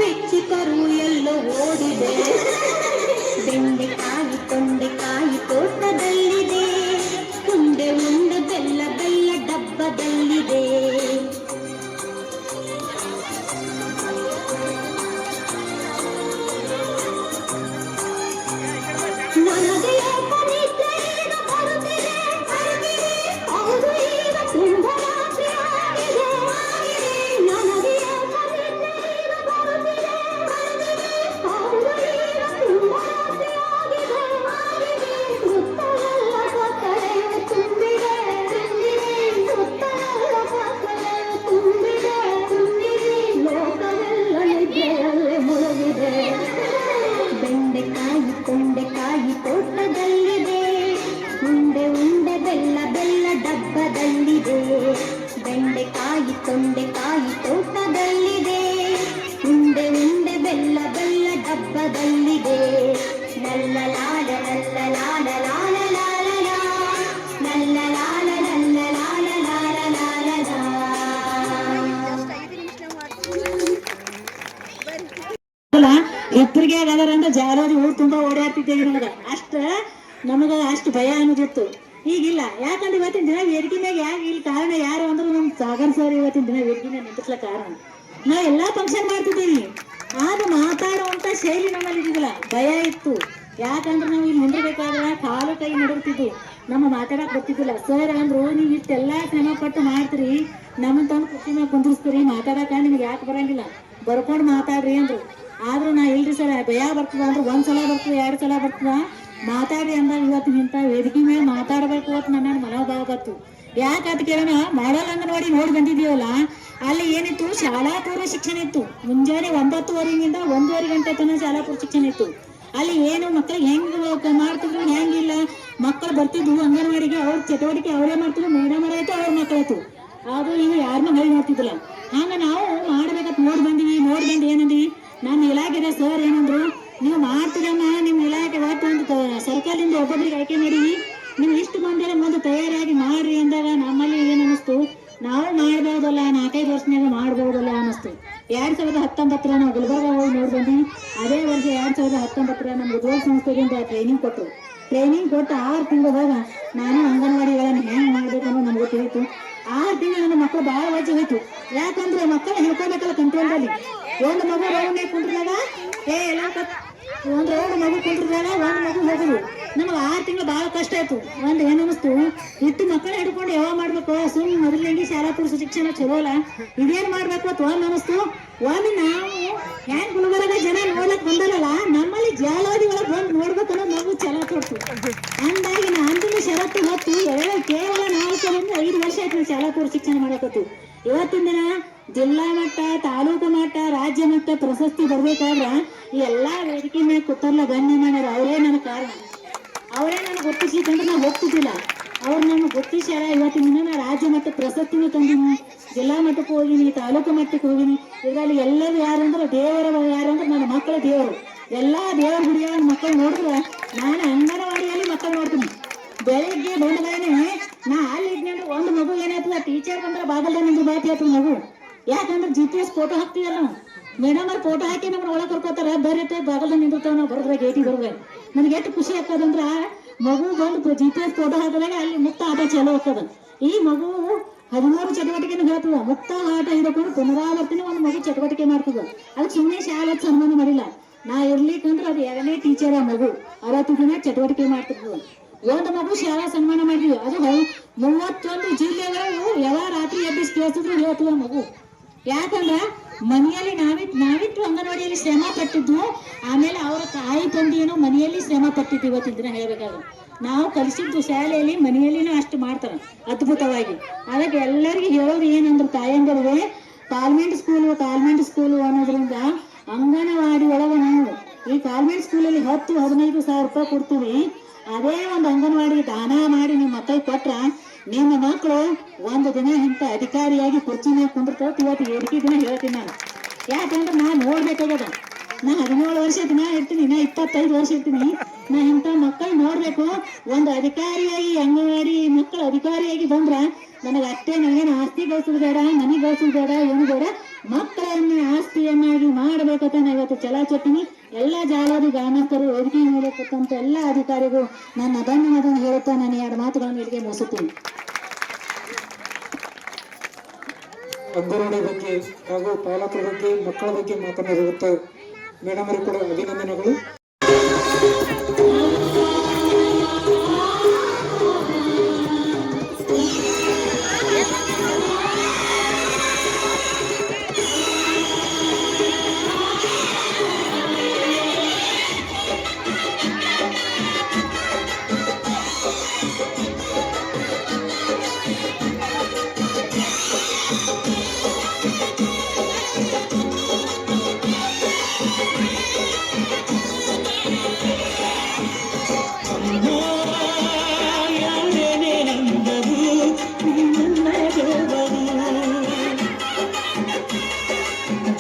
ಪಿಚ್ಚಿಕರು ಎಲ್ಲೋ ಓಡಿದೆ. ಬೆಂಡೆಕಾಯಿ ತೊಂಡೆಕಾಯಿ ತೋಟದಲ್ಲಿದೆ, ಉಂಡೆ ಉಂಡೆ ಬೆಲ್ಲ ಬೆಲ್ಲ ಡಬ್ಬದಲ್ಲಿದೆ. ನನಗೆ ಯಾಕೋ ನಿದ್ರೆ ಈಗ ಬರುತ್ತಿದೆ, ಹೌದು ಈಗ ತುಂಬ ರಾತ್ರಿ ಆಗಿದೆ. ನನಗೆ ಯಾಕೋ ನಿದ್ರೆ ಈಗ ಬರುತ್ತಿದೆ, ಹೌದು ಈಗ ತುಂಬ ರಾತ್ರಿ ಆಗಿದೆ. ಸುತ್ತಲೆಲ್ಲ ಕತ್ತಲೆಯು ತುಂಬಿದೆ, ಸುತ್ತಲೆಲ್ಲ ಕತ್ತಲೆಯು ತುಂಬಿದೆ, ಲೋಕವೆಲ್ಲ ನಿದ್ರೆಯಲ್ಲೇ ಮುಳುಗಿದೆ. ಬೆಂಡೆಕಾಯಿ ತೊಂಡೆಕಾಯಿ ತೋಟದಲ್ಲಿದೆ, ಉಂಡೆ ಉಂಡೆ ಬೆಲ್ಲ ಬೆಲ್ಲ ಡಬ್ಬದಲ್ಲಿದೆ. ಬೆಂಡೆಕಾಯಿ ತೊಂಡೆಕಾಯಿ ತೋಟದಲ್ಲಿದೆ, ಉಂಡೆ ಉಂಡೆ ಬೆಲ್ಲ ಬೆಲ್ಲ ಡಬ್ಬದಲ್ಲಿದೆ. ಲಲ್ಲಲಾಲ ಲಲ್ಲಲಾಲ ಲಾಲ ಲಾಲ ಲಾ, ಲಲ್ಲಲಾಲ ಲಲ್ಲಲಾಲ ಲಾಲ ಲಾಲ ಲಾ. ಇಬ್ಬರಿಗೆ ಅದಾರ ಅಂದ್ರೆ ಜಾಲೋದಿ ಊರು ತುಂಬಾ ಓಡಾಡ್ತಿದ್ದೇವೆ. ನಮಗ ಅಷ್ಟು ಭಯ ಅನ್ನೋದಿತ್ತು. ಈಗಿಲ್ಲ. ಯಾಕಂದ್ರೆ ಇವತ್ತಿನ ದಿನ ವೇದಿಕೆ ಮ್ಯಾಗ ಯಾಕೆ ಇಲ್ಲಿ ಕಾರಣ ಯಾರು ಅಂದ್ರೆ ನಮ್ ಸಾಗರ್ ಸರ್ ಇವತ್ತಿನ ದಿನ ವೇದಿಕೆ ಮ್ಯಾಗ ನಿಂತಿಸ್ಲ ಕಾರಣ. ನಾವು ಎಲ್ಲಾ ಫಂಕ್ಷನ್ ಮಾಡ್ತಿದ್ದೀವಿ, ಆದ್ರೆ ಮಾತಾಡುವಂತ ಶೈಲಿ ನಮ್ಮಲ್ಲಿ ಇದ್ದಿಲ್ಲ, ಭಯ ಇತ್ತು. ಯಾಕಂದ್ರೆ ನಾವು ಇಲ್ಲಿ ನಿಂದಿರ್ಬೇಕಾದ್ರೆ ಕಾಲು ಕೈ ನಡುತ್ತಿದ್ವು, ನಮ್ಮ ಮಾತಾಡಕ್ ಬರ್ತಿದ್ದಿಲ್ಲ. ಸರ್ ಅಂದ್ರು ನೀವು ಇಷ್ಟೆಲ್ಲಾ ಶ್ರಮ ಪಟ್ಟು ಮಾಡ್ತೀರಿ, ನಮ್ಮಂತ ಖುಷಿ ಮ್ಯಾಗ ಕುಂದಿರ್ಸ್ತೀರಿ, ಮಾತಾಡಕ ನಿಮ್ಗೆ ಯಾಕೆ ಬರಂಗಿಲ್ಲ, ಬರ್ಕೊಂಡು ಮಾತಾಡ್ರಿ ಅಂದ್ರು. ಆದ್ರೂ ನಾ ಇಲ್ರಿ ಸರ್ ಭಯ ಬರ್ತದ ಅಂದ್ರೆ ಒಂದ್ಸಲ ಬರ್ತದ 2 ಸಲ ಬರ್ತದ, ಮಾತಾಡ್ರಿ ಅಂದಾಗ ಇವತ್ತು ಇಂಥ ವೇದಿಕೆ ಮೇಲೆ ಮಾತಾಡ್ಬೇಕು ಅಂತ ನನ್ನ ಮನೋಭಾವ ಬತ್ತು. ಯಾಕಂತ ಕೇಳೋಣ, ಮಾಡಲ್ ಅಂಗನವಾಡಿ ನೋಡಿ ಬಂದಿದೀವಲ್ಲ, ಅಲ್ಲಿ ಏನಿತ್ತು, ಶಾಲಾ ಪೂರ್ವ ಶಿಕ್ಷಣ ಇತ್ತು. ಮುಂಜಾನೆ 9:30 1:30 ಗಂಟೆ ತನಕ ಶಾಲಾ ಪೂರ್ವ ಶಿಕ್ಷಣ ಇತ್ತು. ಅಲ್ಲಿ ಏನು ಮಕ್ಕಳಿಗೆ ಹೆಂಗ್ ಮಾಡ್ತಿದ್ರು, ಹೆಂಗಿಲ್ಲ, ಮಕ್ಕಳು ಬರ್ತಿದ್ವು ಅಂಗನವಾಡಿಗೆ, ಅವ್ರ ಚಟುವಟಿಕೆ ಅವರೇ ಮಾಡ್ತಿದ್ರು, ಮೇಡಮ್ ಆಯ್ತು ಅವ್ರ ಮಕ್ಕಳಾಯ್ತು. ಅದು ಈಗ ಯಾರನ್ನೂ ಹೇಳಿ ಮಾಡ್ತಿದ್ದಿಲ್ಲ. ಹಂಗ ನಾವು ಮಾಡ್ಬೇಕಂತ ನೋಡಿ ಬಂದು ಏನಂದ್ವಿ, ನಮ್ಮ ಇಲಾಖೆದ ಸರ್ ಏನಂದ್ರು, ನೀವು ಮಾಡ್ತೀರಮ್ಮ, ನಿಮ್ಮ ಇಲಾಖೆ ಒಂದು ಸರ್ಕಾರದಿಂದ ಒಬ್ಬೊಬ್ಬರಿಗೆ ಆಯ್ಕೆ ಮಾಡೀವಿ, ನೀವು ಇಷ್ಟು ಮಂದಿರ ಮುಂದೆ ತಯಾರಾಗಿ ಮಾಡ್ರಿ ಅಂದಾಗ ನಮ್ಮಲ್ಲಿ ಏನ್ ಅನಿಸ್ತು, ನಾವು ಮಾಡ್ಬೋದಲ್ಲ, 4-5 ವರ್ಷನಾಗ ಮಾಡ್ಬೋದಲ್ಲ ಅನಿಸ್ತು. 2019 ನಾವು ಗುಲ್ಬರ್ಗ ಹೋಗಿ ನೋಡಿ ಬಂದ್ವಿ. ಅದೇ ವರ್ಷ 2019 ನಮ್ಗೆ ಉದ್ಯೋಗ ಸಂಸ್ಥೆಗಿಂದ ಟ್ರೈನಿಂಗ್ ಕೊಟ್ಟರು. ಟ್ರೈನಿಂಗ್ ಕೊಟ್ಟು 6 ತಿಂಗಳದಾಗ ನಾನು ಅಂಗನವಾಡಿಗಳನ್ನು ಹೆಂಗ್ ಮಾಡ್ಬೇಕನ್ನೋ ನಮ್ಗೆ ತಿಳಿತು. 6 ತಿಂಗಳು ನನ್ನ ಮಕ್ಕಳು ಬಹಳ ವಜ್ಜೆ ಹೋಯ್ತು. ಯಾಕಂದ್ರೆ ಮಕ್ಕಳು ಹೇಳ್ಕೊಬೇಕಲ್ಲ ಕಂಟ್ರೋಲ್ದಲ್ಲಿ. ಒಂದು ಮಗು ರೌಂಡ್ ಕುಂಟ್ರದಾಗ ಒಂದು ರೌಂಡ್ ಮಗು ಕುಂಟ್ರದಾಗ ಒಂದು ಮಗು ಹೋಗುದು. ನಮಗೆ 6 ತಿಂಗಳು ಬಹಳ ಕಷ್ಟ ಆಯ್ತು. ಒಂದು ಏನನ್ನಿಸ್ತು, ಇಟ್ಟು ಮಕ್ಕಳ ಹಿಡ್ಕೊಂಡು ಯಾವ ಮಾಡ್ಬೇಕು, ಸುಮ್ಮನೆ ಮೊದಲಿಗೆ ಶಾಲಾ ಪೂರ್ವ ಶಿಕ್ಷಣ ಚಲೋ ಅಲ್ಲ, ಇದೇನ್ ಮಾಡ್ಬೇಕು ಅಂತ ಒಂದು ಅನಿಸ್ತು. ಒಂದು ನಾವು ಹೆಂಗ್ ಗುಲ್ಬರ್ಗ ಜನ ನೋಡ್ಲಕ್ ಬಂದಲ್ಲ, ನಮ್ಮಲ್ಲಿ ಜಾಲವಾದಿ ಒಳಗೆ ಬಂದು ನೋಡ್ಬೇಕು ಅನ್ನೋದು ನಾವು ಛಲ ಕೊಡ್ತು. ಅಂದಾಗಿ ಅಂತಿಮ ಷರತ್ತು ಹೊತ್ತು ಕೇವಲ 4-5 ವರ್ಷ ಆಯ್ತು ಶಾಲಾ ಪೂರ್ವ ಶಿಕ್ಷಣ ಮಾಡಕತ್ತು. ಇವತ್ತಿನ ದಿನ ಜಿಲ್ಲಾ ಮಟ್ಟ, ತಾಲೂಕು ಮಟ್ಟ, ರಾಜ್ಯ ಮಟ್ಟ ಪ್ರಶಸ್ತಿ ಬರ್ಬೇಕಾದ್ರ ಈ ಎಲ್ಲಾ ವೇದಿಕೆ ಮೇಲೆ ಕೂತರ್ಲ ಗಣ್ಯಮಾನ್ಯರು ಅವರೇ ನನ್ನ ಕಾರಣ. ಅವರೇ ನನಗೆ ಗೊತ್ತಿಸ್ಲಿಕ್ಕಂದ್ರೆ ನಾವು ಹೋಗ್ತಿದ್ದಿಲ್ಲ. ಅವ್ರು ನಮ್ಗೆ ಗೊತ್ತಿಸ್ಯಾರ. ಇವತ್ತಿನ ದಿನ ನಾ ರಾಜ್ಯ ಮಟ್ಟ ಪ್ರಶಸ್ತಿನೂ ತಂದಿನಿ, ಜಿಲ್ಲಾ ಮಟ್ಟಕ್ಕೆ ಹೋಗಿನಿ, ತಾಲೂಕು ಮಟ್ಟಕ್ಕೆ ಹೋಗಿನಿ. ಇದರಲ್ಲಿ ಎಲ್ಲರೂ ಯಾರಂದ್ರೆ ದೇವರ ಯಾರಂದ್ರೆ ನನ್ನ ಮಕ್ಕಳ ದೇವರು. ಎಲ್ಲಾ ದೇವರ ಗುಡಿಯ ಮಕ್ಕಳು ನೋಡಿದ್ರೆ ನಾನು ಅಂಗನವಾಡಿಯಲ್ಲಿ ಮಕ್ಕಳು ನೋಡ್ತೀನಿ. ಬೆಳಿಗ್ಗೆ ಬಂದಗಾನೆ ನಾ ಅಲ್ಲಿ ಇದ್ನಂದ್ರೆ ಒಂದು ಮಗು ಏನಾಯ್ತದ, ಟೀಚರ್ ಬಂದ್ರೆ ಬಾಗಲ್ದ ನಿಂದು ಬಾತಿ ಆಯ್ತು ಮಗು. ಯಾಕಂದ್ರೆ GPS ಫೋಟೋ ಹಾಕ್ತೀವಲ್ಲ ನಾವು, ಮೇಡಮ್ ಅವ್ರು ಫೋಟೋ ಹಾಕಿ ನಮ್ಮನ್ನ ಒಳಗೆ ಕರ್ಕೋತಾರ, ಬರೀತೆ ಬಾಗಲ್ದ ನಿಂದಿರ್ತಾವ, ನಾವು ಬರೋದ್ರೆ ಗೇಟಿ ಬರೋದ್ರೆ. ನನಗೆ ಎಷ್ಟು ಖುಷಿ ಆಗ್ತದಂದ್ರ, ಮಗು ಬಂದು GPS ಫೋಟೋ ಹಾಕಿದಾಗ ಅಲ್ಲಿ ಮುಕ್ತ ಆಟ ಚಾಲೂ ಆಗ್ತದ. ಈ ಮಗು 13 ಚಟುವಟಿಕೆನ ಹೇಳ್ತದ. ಮುಕ್ತ ಆಟ ಹಿಡ್ಕೊಂಡು ಪುನರಾವರ್ತನೆ ಒಂದು ಮಗು ಚಟುವಟಿಕೆ ಮಾಡ್ತದ. ಅದಕ್ಕೆ ಸುಮ್ಮನೆ ಶಾಲೆ ಸನ್ಮಾನ ಮಾಡಿಲ್ಲ, ನಾ ಇರ್ಲಿಕ್ಕಂದ್ರೆ ಅದು 2ನೇ ಟೀಚರ್ ಆ ಮಗು 60 ದಿನ ಚಟುವಟಿಕೆ ಮಾಡ್ತಿರ್ತದ. ಒಂದು ಮಗು ಶಾಲಾ ಸನ್ಮಾನ ಮಾಡಿದ್ವಿ. ಅದು 31 ಜಿಲ್ಲೆಗಳು ಯಾವ ರಾತ್ರಿ ಎಬ್ಬಿಸಿ ಕೇಳಿಸಿದ್ರು ಹೇಳ್ತದ ಮಗು. ಯಾಕಂದ್ರ ಮನೆಯಲ್ಲಿ ನಾವಿಟ್ಟು ಅಂಗನವಾಡಿಯಲ್ಲಿ ಶ್ರಮ ಪಟ್ಟಿದ್ವು. ಆಮೇಲೆ ಅವರ ತಾಯಿ ತಂದೆಯನ್ನು ಮನೆಯಲ್ಲಿ ಶ್ರಮ ಪಟ್ಟಿದ್ವಿ. ಇವತ್ತಿನ ದಿನ ಹೇಳ್ಬೇಕಾದ್ರೆ ನಾವು ಕಲಿಸಿದ್ದು ಶಾಲೆಯಲ್ಲಿ, ಮನೆಯಲ್ಲಿನೂ ಅಷ್ಟು ಮಾಡ್ತಾರ ಅದ್ಭುತವಾಗಿ. ಅದಕ್ಕೆ ಎಲ್ಲರಿಗೂ ಹೇಳೋದು ಏನಂದ್ರೆ, ತಾಯಂದಿರಿಗೆ ಕಾನ್ವೆಂಟ್ ಸ್ಕೂಲು ಅನ್ನೋದ್ರಿಂದ ಅಂಗನವಾಡಿ ಒಳಗೆ ನಾವು ಈ ಕಾನ್ವೆಂಟ್ ಸ್ಕೂಲಲ್ಲಿ 10-15 ಸಾವಿರ ರೂಪಾಯಿ ಕೊಡ್ತೀವಿ. ಅದೇ ಒಂದು ಅಂಗನವಾಡಿಗೆ ದಾನ ಮಾಡಿ ನಿಮ್ಮ ಮಕ್ಕಳಿಗೆ ಕೊಟ್ರ ನಿಮ್ಮ ಮಕ್ಕಳು ಒಂದು ದಿನ ಇಂಥ ಅಧಿಕಾರಿಯಾಗಿ ಕುರ್ಚಿ ಮೇಲೆ ಕುಂದಿರ್ತಾವ. ಇವತ್ತು ವೇದಿಕೆ ದಿನ ಹೇಳ್ತೀನಿ ನಾನು. ಯಾಕಂದ್ರೆ ನಾನು ನೋಡ್ಬೇಕಾಗ್ಯದ. ನಾ 17 ವರ್ಷ ದಿನ ಇರ್ತೀನಿ, ನಾ 25 ವರ್ಷ ಇರ್ತೀನಿ. ನಾ ಇಂಥ ಮಕ್ಕಳು ನೋಡ್ಬೇಕು. ಒಂದು ಅಧಿಕಾರಿಯಾಗಿ ಅಂಗನವಾಡಿ ಮಕ್ಕಳು ಅಧಿಕಾರಿಯಾಗಿ ಬಂದ್ರ ನನಗೆ ಅಷ್ಟೇ, ನನಗೇನು ಆಸ್ತಿ ಗಳಿಸೋದು ಬೇಡ, ನನಗೆ ಗಳಿಸೋದು ಬೇಡ, ಏನು ಬೇಡ, ಮಕ್ಕಳನ್ನ ಆಸ್ತಿಯನ್ನಾಗಿ ಮಾಡಬೇಕಂತ ನಾ ಇವತ್ತು ಚಲಾಚಟ್ಟಿನಿ. ಎಲ್ಲ ಜಾಲಾದಿ ಗ್ರಾಮಸ್ಥರು ವೇದಿಕೆ ಮೇಲೆ ಕೂತಂತ ಎಲ್ಲ ಅಧಿಕಾರಿಗಳು ನನ್ನ ಅದನ್ನು ಹೇಳುತ್ತಾ ನಾನು 2 ಮಾತುಗಳನ್ನು ಇಲ್ಲಿಗೆ ಮುಗಿಸುತ್ತೀನಿ. ಅಂಗನವಾಡಿ ಬಗ್ಗೆ ಹಾಗೂ ಪಾಲಕರ ಬಗ್ಗೆ, ಮಕ್ಕಳ ಬಗ್ಗೆ ಮಾತನಾಡಿರುತ್ತೆ ಮೇಡಮ್ ಅವರು ಕೂಡ ಅಭಿನಂದನೆಗಳು.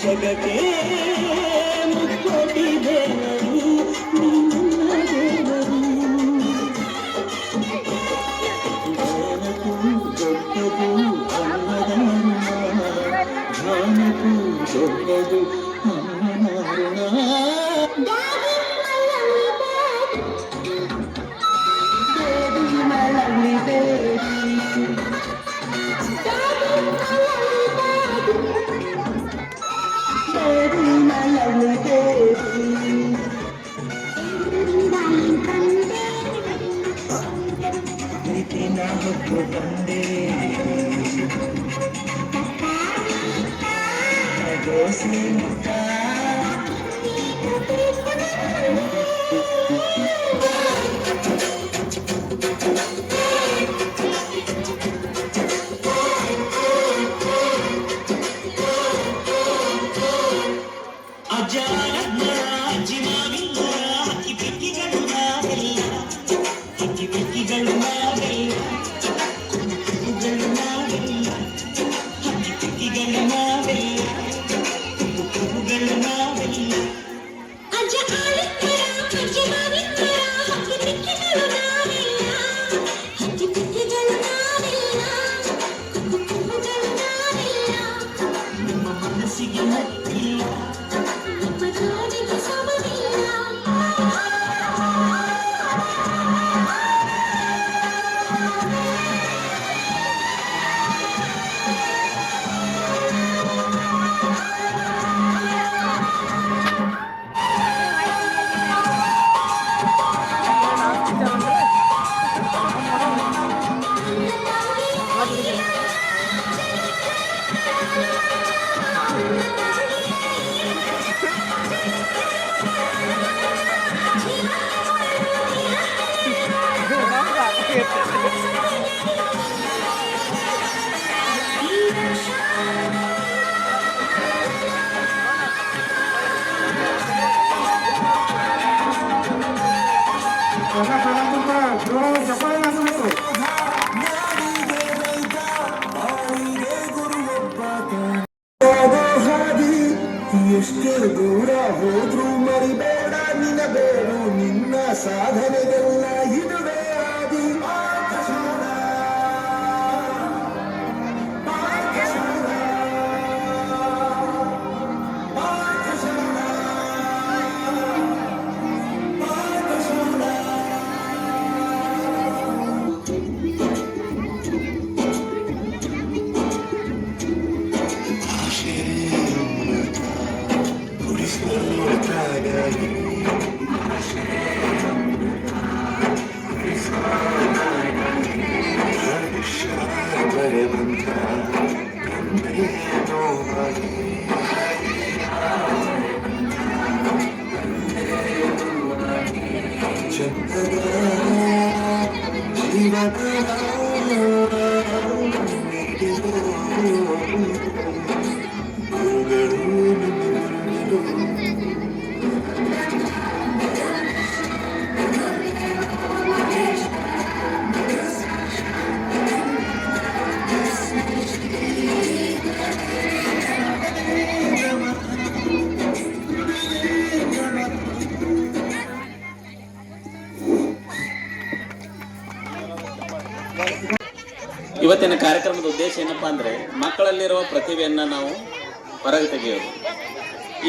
ಜಗಕ್ಕೆ ಮುಕ್ಕೋಟಿ ದೇವರು ನಿನ್ನ ದೇವರು. ಜ್ಞಾನಕ್ಕೂ ದೊಡ್ಡದು ಅನ್ನದ ಜ್ಞಾನಕ್ಕೂ ದೊಡ್ಡದು ಅನ್ನದ ತಂದೆ ದೋಸೆ ಎಷ್ಟೇ ದೂರ ಹೋದ್ರೂ ಮರಿಬೇಡ ನಿನ್ನ ಬೇರು, ನಿನ್ನ ಸಾಧನೆಗೆಲ್ಲ ಇದುವೇ ಆದಿ. ಇವತ್ತಿನ ಕಾರ್ಯಕ್ರಮದ ಉದ್ದೇಶ ಏನಪ್ಪ ಅಂದರೆ ಮಕ್ಕಳಲ್ಲಿರುವ ಪ್ರತಿಭೆಯನ್ನು ನಾವು ಹೊರಗೆ ತೆಗೆಯೋದು.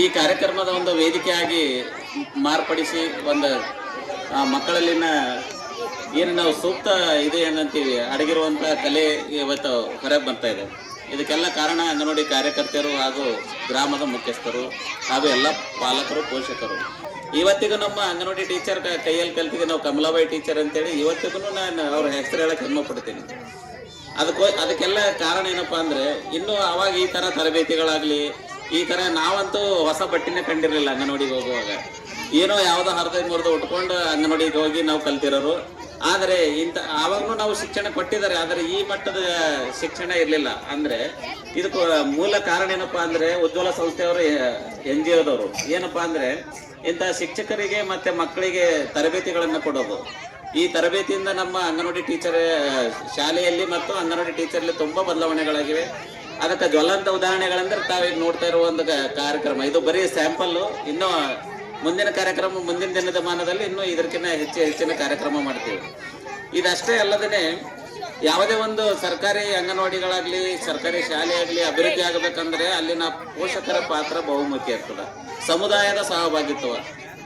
ಈ ಕಾರ್ಯಕ್ರಮದ ಒಂದು ವೇದಿಕೆಯಾಗಿ ಮಾರ್ಪಡಿಸಿ ಒಂದು ಮಕ್ಕಳಲ್ಲಿನ ಏನು ನಾವು ಸೂಕ್ತ ಇದೆ ಏನಂತೀವಿ ಅಡಗಿರುವಂಥ ಕಲೆ ಇವತ್ತು ಹೊರಗೆ ಬರ್ತಾ ಇದೆ. ಇದಕ್ಕೆಲ್ಲ ಕಾರಣ ಅಂಗನವಾಡಿ ಕಾರ್ಯಕರ್ತರು ಹಾಗೂ ಗ್ರಾಮದ ಮುಖ್ಯಸ್ಥರು ಹಾಗೂ ಎಲ್ಲ ಪಾಲಕರು, ಪೋಷಕರು. ಇವತ್ತಿಗೂ ನಮ್ಮ ಅಂಗನವಾಡಿ ಟೀಚರ್ ಕೈಯಲ್ಲಿ ಕಲ್ತಿಗೆ ನಾವು ಕಮಲಾಬಾಯಿ ಟೀಚರ್ ಅಂತೇಳಿ ಇವತ್ತಿಗೂ ನಾನು ಅವ್ರ ಹೆಸರು ಹೇಳಕ್ಕೆ ಹೆಮ್ಮೆ ಪಡ್ತೀನಿ. ಅದಕ್ಕೆಲ್ಲ ಕಾರಣ ಏನಪ್ಪ ಅಂದರೆ ಇನ್ನೂ ಅವಾಗ ಈ ಥರ ತರಬೇತಿಗಳಾಗಲಿ ಈ ಥರ ನಾವಂತೂ ಹೊಸ ಬಟ್ಟೆನೇ ಕಂಡಿರಲಿಲ್ಲ ಅಂಗನವಾಡಿಗೆ ಹೋಗುವಾಗ. ಏನೋ ಯಾವುದೋ ಹರಿದು ಮುರಿದು ಉಟ್ಕೊಂಡು ಅಂಗನವಾಡಿಗೆ ಹೋಗಿ ನಾವು ಕಲ್ತಿರೋರು. ಆದರೆ ಆವಾಗಲೂ ನಾವು ಶಿಕ್ಷಣ ಕೊಟ್ಟಿದ್ದಾರೆ, ಆದರೆ ಈ ಮಟ್ಟದ ಶಿಕ್ಷಣ ಇರಲಿಲ್ಲ. ಅಂದರೆ ಇದಕ್ಕೆ ಮೂಲ ಕಾರಣ ಏನಪ್ಪ ಅಂದರೆ ಉಜ್ವಲ ಸಂಸ್ಥೆಯವರು NGOದವರು ಏನಪ್ಪ ಅಂದರೆ ಇಂಥ ಶಿಕ್ಷಕರಿಗೆ ಮತ್ತು ಮಕ್ಕಳಿಗೆ ತರಬೇತಿಗಳನ್ನು ಕೊಡೋದು. ಈ ತರಬೇತಿಯಿಂದ ನಮ್ಮ ಅಂಗನವಾಡಿ ಟೀಚರ್ ಶಾಲೆಯಲ್ಲಿ ಮತ್ತು ಅಂಗನವಾಡಿ ಟೀಚರಲ್ಲಿ ತುಂಬ ಬದಲಾವಣೆಗಳಾಗಿವೆ. ಅದಕ್ಕೆ ಜ್ವಲಂತ ಉದಾಹರಣೆಗಳಂದ್ರೆ ತಾವೀಗ ನೋಡ್ತಾ ಇರುವ ಒಂದು ಕಾರ್ಯಕ್ರಮ. ಇದು ಬರೀ ಸ್ಯಾಂಪಲ್ಲು. ಇನ್ನೂ ಮುಂದಿನ ಕಾರ್ಯಕ್ರಮ ಮುಂದಿನ ದಿನಮಾನದಲ್ಲಿ ಇನ್ನೂ ಇದಕ್ಕಿಂತ ಹೆಚ್ಚಿನ ಕಾರ್ಯಕ್ರಮ ಮಾಡ್ತೀವಿ. ಇದಷ್ಟೇ ಅಲ್ಲದೇ ಯಾವುದೇ ಒಂದು ಸರ್ಕಾರಿ ಅಂಗನವಾಡಿಗಳಾಗಲಿ ಸರ್ಕಾರಿ ಶಾಲೆ ಆಗಲಿ ಅಭಿವೃದ್ಧಿ ಆಗಬೇಕಂದ್ರೆ ಅಲ್ಲಿನ ಪೋಷಕರ ಪಾತ್ರ ಬಹುಮುಖ್ಯ ಇರ್ತದೆ. ಸಮುದಾಯದ ಸಹಭಾಗಿತ್ವ.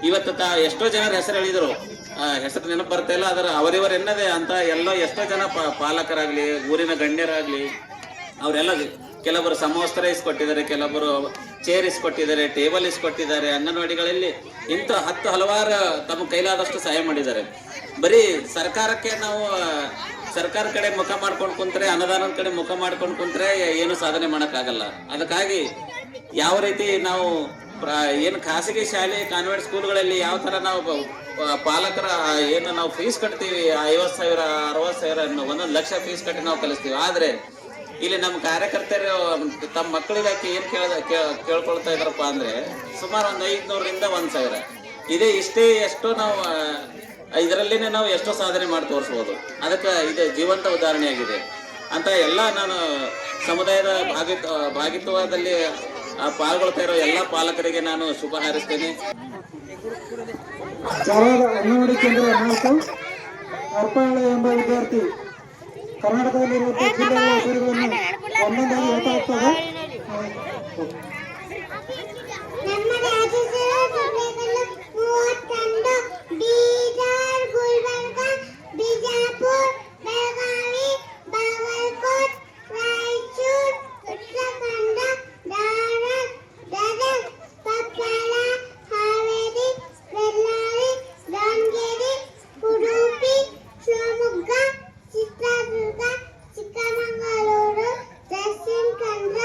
ಇವತ್ತು ಎಷ್ಟೋ ಜನರ ಹೆಸರು ಹೇಳಿದರು, ಹೆಸರು ನೆನಪು ಬರ್ತಾ ಇಲ್ಲ. ಅದರ ಅವರಿವರೆನ್ನದೇ ಅಂತ ಎಷ್ಟೋ ಜನ ಪಾಲಕರಾಗಲಿ ಊರಿನ ಗಣ್ಯರಾಗಲಿ ಅವರೆಲ್ಲ ಕೆಲವರು ಸಮವಸ್ತ್ರ ಇಸ್ಕೊಟ್ಟಿದ್ದಾರೆ, ಕೆಲವರು ಚೇರ್ ಇಸ್ಕೊಟ್ಟಿದ್ದಾರೆ, ಟೇಬಲ್ ಇಸ್ಕೊಟ್ಟಿದ್ದಾರೆ. ಅಂಗನವಾಡಿಗಳಲ್ಲಿ ಇಂಥ ಹಲವಾರು ತಮ್ಮ ಕೈಲಾದಷ್ಟು ಸಹಾಯ ಮಾಡಿದ್ದಾರೆ. ಬರೀ ಸರ್ಕಾರಕ್ಕೆ ನಾವು ಸರ್ಕಾರ ಕಡೆ ಮುಖ ಮಾಡ್ಕೊಂಡು ಕುಂತ್ರೆ, ಅನುದಾನದ ಕಡೆ ಮುಖ ಮಾಡ್ಕೊಂಡು ಕುಂತ್ರೆ ಏನು ಸಾಧನೆ ಮಾಡೋಕ್ಕಾಗಲ್ಲ. ಅದಕ್ಕಾಗಿ ಯಾವ ರೀತಿ ನಾವು ಏನು ಖಾಸಗಿ ಶಾಲೆ ಕಾನ್ವೆಂಟ್ ಸ್ಕೂಲ್ಗಳಲ್ಲಿ ಯಾವ ಥರ ನಾವು ಪಾಲಕರ ಏನು ನಾವು ಫೀಸ್ ಕಟ್ತೀವಿ 50,000 60,000 1 ಲಕ್ಷ ಫೀಸ್ ಕಟ್ಟಿ ನಾವು ಕಲಿಸ್ತೀವಿ. ಆದರೆ ಇಲ್ಲಿ ನಮ್ಮ ಕಾರ್ಯಕರ್ತರು ತಮ್ಮ ಮಕ್ಕಳಿಗೆ ಏನು ಕೇಳ್ಕೊಳ್ತಾ ಇದ್ದಾರಪ್ಪ ಅಂದರೆ ಸುಮಾರು ಒಂದು 500ರಿಂದ 1,000. ಇದೇ ಎಷ್ಟೋ ನಾವು ಇದರಲ್ಲಿನೇ ನಾವು ಎಷ್ಟೋ ಸಾಧನೆ ಮಾಡಿ ತೋರಿಸ್ಬೋದು. ಅದಕ್ಕೆ ಇದು ಜೀವಂತ ಉದಾಹರಣೆಯಾಗಿದೆ ಅಂತ ಎಲ್ಲ ನಾನು ಸಮುದಾಯದ ಭಾಗಿತ್ವದಲ್ಲಿ ಪಾಲ್ಗೊಳ್ತಾ ಇರೋ ಎಲ್ಲ ಪಾಲಕರಿಗೆ ನಾನು ಶುಭ ಹಾರೈಸ್ತೇನೆ. ಧಾರವಾಡ ಅಂಗನವಾಡಿ ಕೇಂದ್ರ 4 ಅರ್ಪಾಳ ಎಂಬ ವಿದ್ಯಾರ್ಥಿ ಕರ್ನಾಟಕದಲ್ಲಿರುವಂತಹ ಜಿಲ್ಲೆಗಳ ಹೆಸರುಗಳನ್ನು ಒಂದೊಂದಾಗಿ ಹೇಳ್ತಾ ಹೋಗ್ತದೆ. ನಮ್ಮ ರಾಜ್ಯದ ಜಿಲ್ಲೆಗಳು 31: ಬೀದರ್, ಗುಲ್ಬರ್ಗ, ಬಿಜಾಪುರ, ಬೆಳಗಾವಿ, ಬಾಗಲಕೋಟ್, ರಾಯಚೂರು, ಉತ್ತರಾಖಂಡ, ಧಾರವಾಡ, ಗದಗ, ಕೊಪ್ಪಳ, ಹಾವೇರಿ, ಬಳ್ಳಾರಿ, ದಾವಣಗೆರೆ, ಉಡುಪಿ, ಶಿವಮೊಗ್ಗ, ಚಿತ್ರದುರ್ಗ, ಚಿಕ್ಕಮಗಳೂರು, ದಕ್ಷಿಣ ಕನ್ನಡ,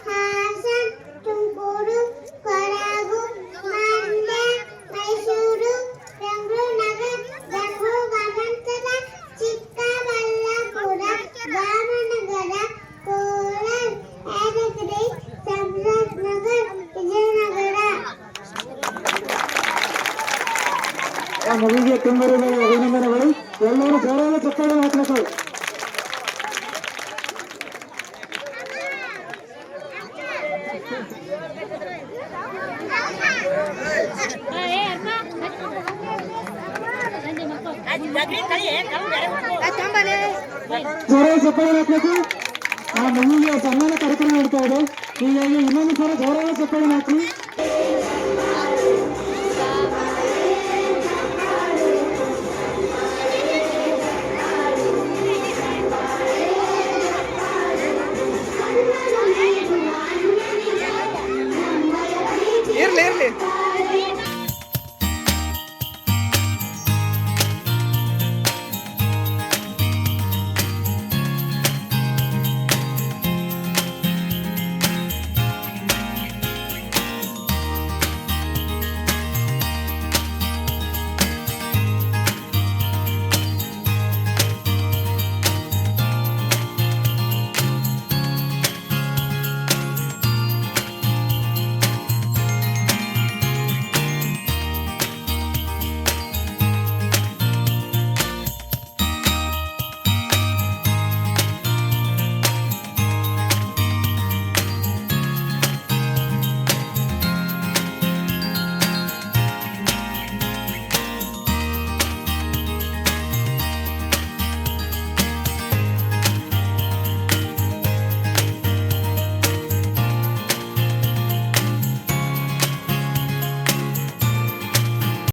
ಹಾಸನ, ತುಮಕೂರು, ಕೊಡಗು, ಮಂಡ್ಯ, ಮೈಸೂರು, ಬೆಂಗಳೂರು ನಗರ, ಬೆಂಗಳೂರು ಗ್ರಾಮಾಂತರ, ಚಿಕ್ಕಬಳ್ಳಾಪುರ, ರಾಮನಗರ, ಕೋಲಾರ, ಯಾದಗಿರಿ, ಚಾಮರಾಜನಗರ, ವಿಜಯನಗರ. ಆ ಮಗುವಿಗೆ ತುಂಬರಿದ ಅಭಿನಂದನೆಗಳು. ಎಲ್ಲರೂ ಜೋರಾದ ಚಪ್ಪಾಳೆ ಹಾಕಬೇಕು. ಜೋರಾದ ಚಪ್ಪಾಳೆ ಹಾಕಬೇಕು. ಆ ಮಗುವಿಗೆ ಸನ್ಮಾನ ಕಾರ್ಯಕ್ರಮ ನಡೀತಾ ಇದೆ. ಹೀಗಾಗಿ ಇನ್ನೊಂದು ಸಲ ಜೋರಾದ ಚಪ್ಪಾಳೆ ಹಾಕಿ.